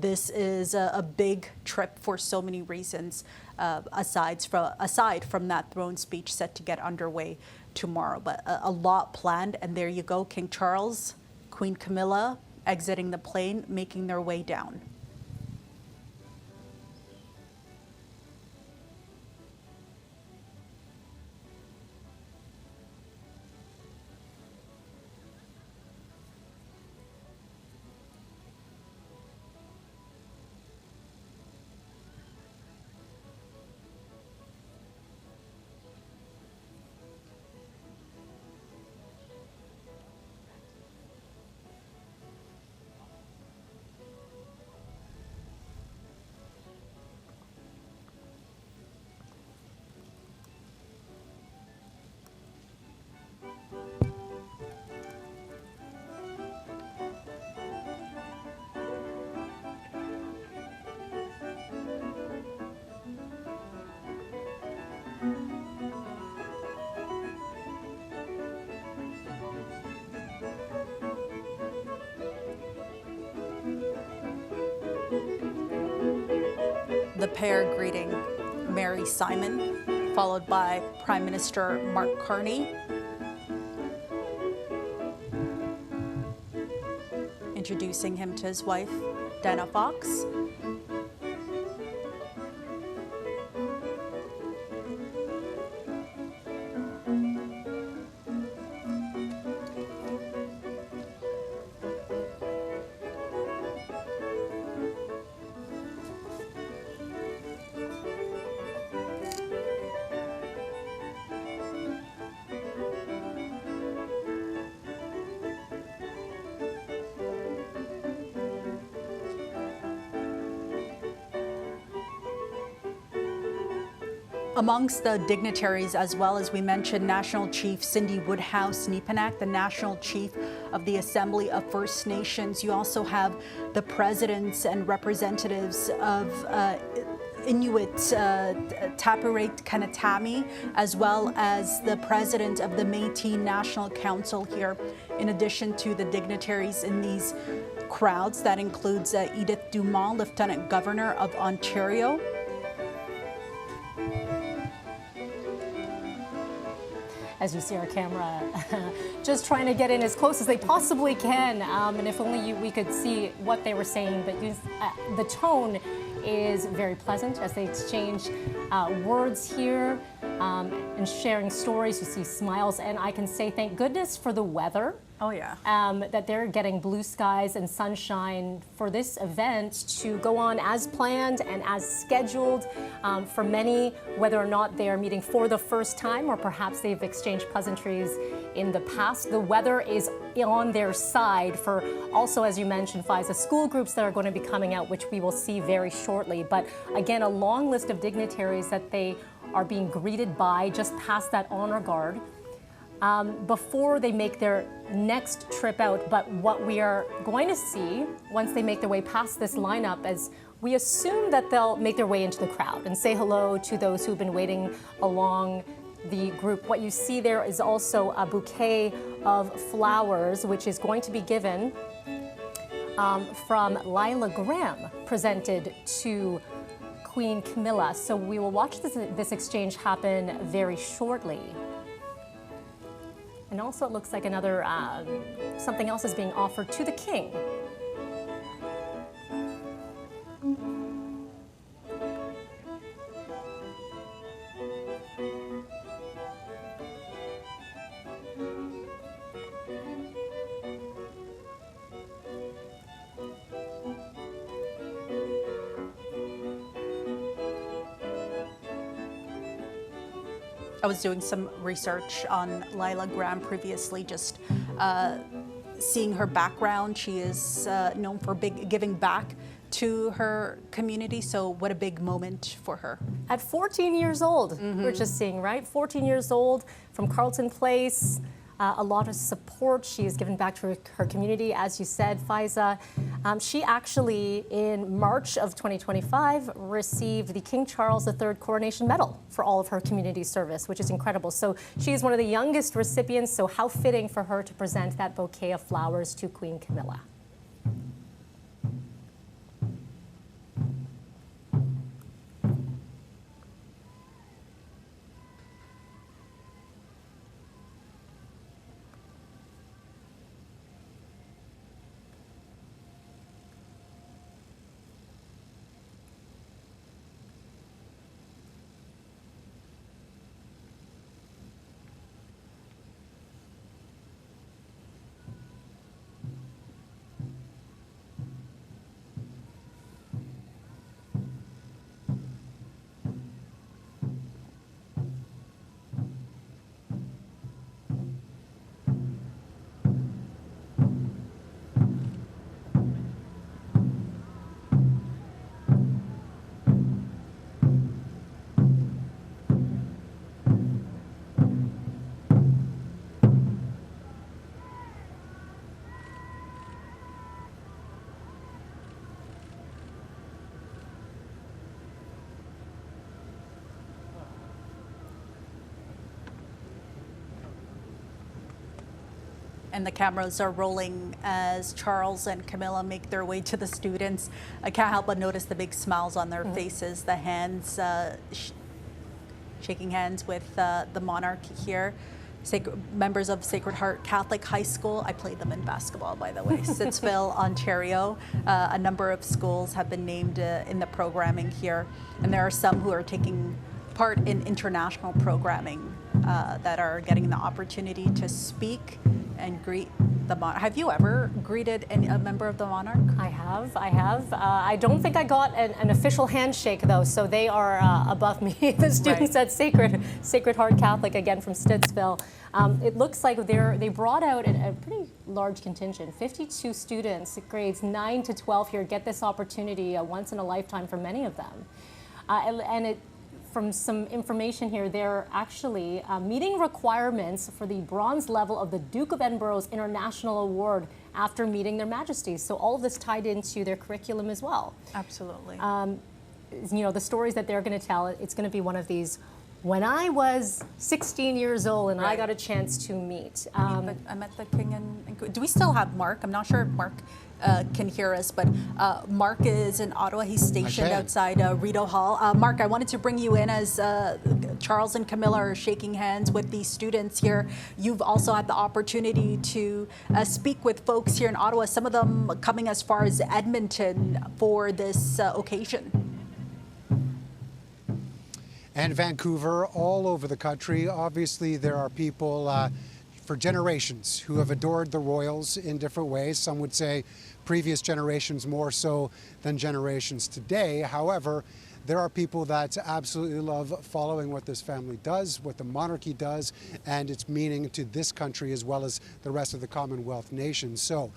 this is a big trip for so many reasons, aside from that throne speech set to get underway tomorrow. But a lot planned, and there you go, King Charles, Queen Camilla exiting the plane, making their way down. The pair greeting Mary Simon, followed by Prime Minister Mark Carney, introducing him to his wife, Dana Fox. Amongst the dignitaries, as well as we mentioned, National Chief Cindy Woodhouse-Nepanak, the National Chief of the Assembly of First Nations. You also have the presidents and representatives of Inuit Tapirate Kanatami, as well as the president of the Métis National Council here. In addition to the dignitaries in these crowds, that includes Edith Dumont, Lieutenant Governor of Ontario. As you see our camera, just trying to get in as close as they possibly can. And if only we could see what they were saying, but the tone is very pleasant as they exchange words here and sharing stories. You see smiles, and I can say thank goodness for the weather. Oh, yeah. That they're getting blue skies and sunshine for this event to go on as planned and as scheduled. For many, whether or not they are meeting for the first time or perhaps they've exchanged pleasantries in the past, the weather is on their side for also, as you mentioned, Faiza, school groups that are going to be coming out, which we will see very shortly. But again, a long list of dignitaries that they are being greeted by just past that honor guard. Before they make their next trip out. But what we are going to see once they make their way past this lineup is we assume that they'll make their way into the crowd and say hello to those who've been waiting along the group. What you see there is also a bouquet of flowers, which is going to be given from Lila Graham, presented to Queen Camilla. So we will watch this exchange happen very shortly. And also it looks like another, something else is being offered to the king. I was doing some research on Lila Graham previously, just seeing her background. She is known for giving back to her community, so what a big moment for her. At 14 years old, we're just seeing, right? 14 years old from Carleton Place. A lot of support. She has given back to her community, as you said, Faiza. She actually, in March of 2025, received the King Charles III Coronation Medal for all of her community service, which is incredible. So she is one of the youngest recipients, so how fitting for her to present that bouquet of flowers to Queen Camilla. And the cameras are rolling as Charles and Camilla make their way to the students. I can't help but notice the big smiles on their faces, the hands, shaking hands with the monarch here. Members of Sacred Heart Catholic High School. I played them in basketball, by the way. Stittsville, Ontario. A number of schools have been named in the programming here. And there are some who are taking part in international programming that are getting the opportunity to speak and greet the monarch. Have you ever greeted a member of the monarch? I have. I don't think I got an official handshake though, so they are above me. The students at Sacred Heart Catholic, again from Stittsville. It looks like they brought out a pretty large contingent. 52 students, grades 9 to 12 here, get this opportunity once in a lifetime for many of them. From some information here, they're actually meeting requirements for the bronze level of the Duke of Edinburgh's International Award after meeting their majesties. So all of this tied into their curriculum as well. Absolutely. You know, the stories that they're going to tell, it's going to be one of these, when I was 16 years old and I got a chance to meet. I met the king and do we still have Mark? I'm not sure if Mark can hear us, but Mark is in Ottawa. He's stationed outside Rideau Hall. Mark, I wanted to bring you in as Charles and Camilla are shaking hands with the students here. You've also had the opportunity to speak with folks here in Ottawa, some of them coming as far as Edmonton for this occasion. And Vancouver, all over the country. Obviously, there are people for generations who have adored the royals in different ways. Some would say previous generations more so than generations today. However, there are people that absolutely love following what this family does, what the monarchy does, and its meaning to this country as well as the rest of the Commonwealth nations. So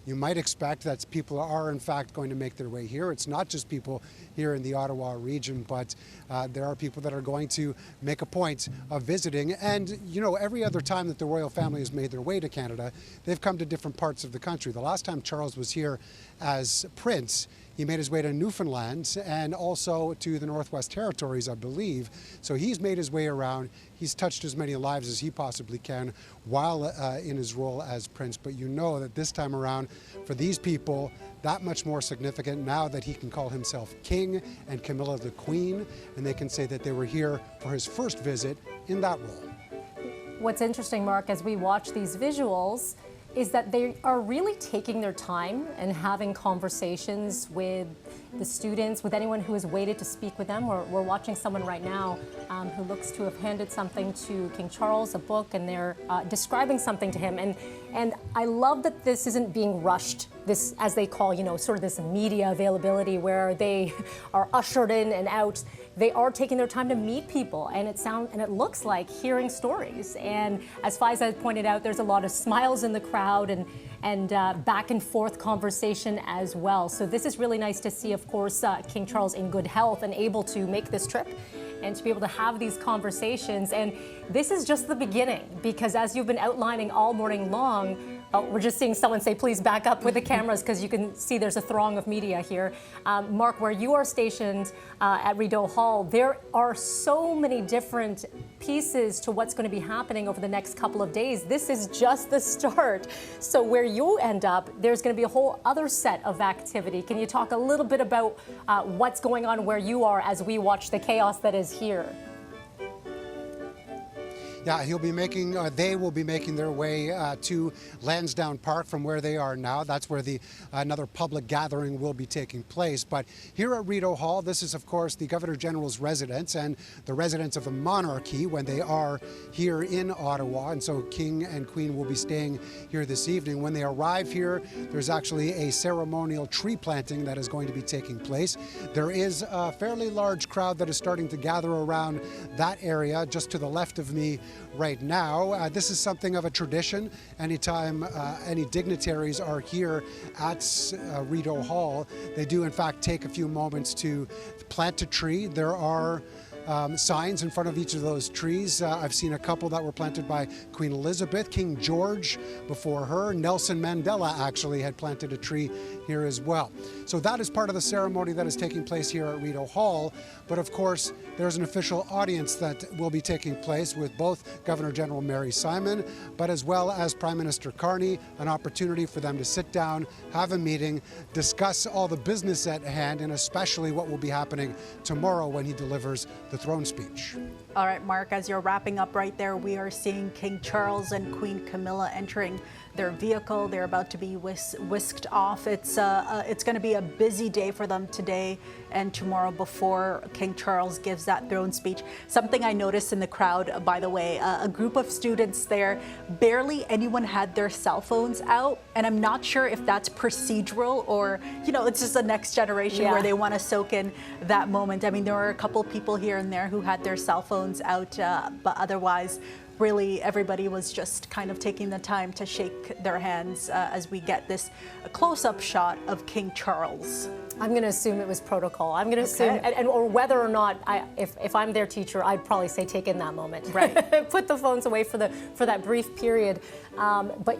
you might expect that people are in fact going to make their way here. It's not just people here in the Ottawa region, but there are people that are going to make a point of visiting. And you know, every other time that the royal family has made their way to Canada, they've come to different parts of the country. The last time Charles was here as Prince, he made his way to Newfoundland and also to the Northwest Territories, I believe. So he's made his way around. He's touched as many lives as he possibly can while in his role as Prince. But you know that this time around, for these people, that much more significant now that he can call himself King and Camilla the Queen, and they can say that they were here for his first visit in that role. What's interesting, Mark, as we watch these visuals, is that they are really taking their time and having conversations with the students, with anyone who has waited to speak with them. We're watching someone right now who looks to have handed something to King Charles, a book, and they're describing something to him. And I love that this isn't being rushed, this, as they call, you know, sort of this media availability where they are ushered in and out. They are taking their time to meet people, and it looks like hearing stories. And as Faiza pointed out, there's a lot of smiles in the crowd and back and forth conversation as well. So this is really nice to see, of course, King Charles in good health and able to make this trip and to be able to have these conversations. And this is just the beginning, because as you've been outlining all morning long, we're just seeing someone say, please back up with the cameras, because you can see there's a throng of media here. Mark, where you are stationed at Rideau Hall, there are so many different pieces to what's going to be happening over the next couple of days. This is just the start. So where you end up, there's going to be a whole other set of activity. Can you talk a little bit about what's going on where you are as we watch the chaos that is here? Yeah, they will be making their way to Lansdowne Park from where they are now. That's where another public gathering will be taking place. But here at Rideau Hall, this is, of course, the Governor General's residence and the residence of the monarchy when they are here in Ottawa. And so King and Queen will be staying here this evening. When they arrive here, there's actually a ceremonial tree planting that is going to be taking place. There is a fairly large crowd that is starting to gather around that area just to the left of me right now. This is something of a tradition. Anytime any dignitaries are here at Rideau Hall, they do in fact take a few moments to plant a tree. There are signs in front of each of those trees. I've seen a couple that were planted by Queen Elizabeth. King George before her. Nelson Mandela actually had planted a tree here as well. So that is part of the ceremony that is taking place here at Rideau Hall. But of course, there's an official audience that will be taking place with both Governor General Mary Simon, but as well as Prime Minister Carney, an opportunity for them to sit down, have a meeting, discuss all the business at hand, and especially what will be happening tomorrow when he delivers the throne speech. All right, Mark, as you're wrapping up right there, we are seeing King Charles and Queen Camilla entering their vehicle. They're about to be whisked off. It's going to be a busy day for them today and tomorrow before King Charles gives that throne speech. Something I noticed in the crowd, by the way, a group of students there, barely anyone had their cell phones out. And I'm not sure if that's procedural or, it's just the next generation where they want to soak in that moment. I mean, there were a couple people here and there who had their cell phones out, but otherwise, really, everybody was just kind of taking the time to shake their hands as we get this close-up shot of King Charles. I'm going to assume it was protocol. I'm going to assume, or whether or not, if I'm their teacher, I'd probably say take in that moment. Right. Put the phones away for that brief period. But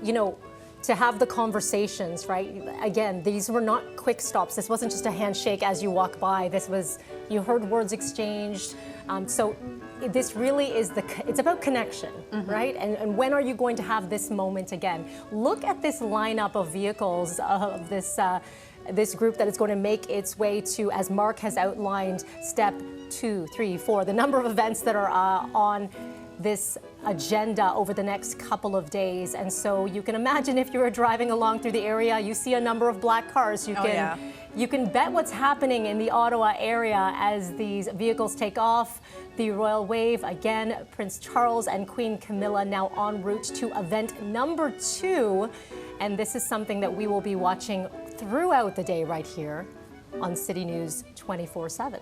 to have the conversations, right? Again, these were not quick stops. This wasn't just a handshake as you walk by. This was, you heard words exchanged. So this really is it's about connection, right? And when are you going to have this moment again? Look at this lineup of vehicles of this group that is going to make its way to, as Mark has outlined, step 2, 3, 4, the number of events that are on this agenda over the next couple of days. And so you can imagine if you're driving along through the area, you see a number of black cars. You can bet what's happening in the Ottawa area as these vehicles take off. The royal wave, again, Prince Charles and Queen Camilla now en route to event number 2. And this is something that we will be watching throughout the day right here on City News 24/7.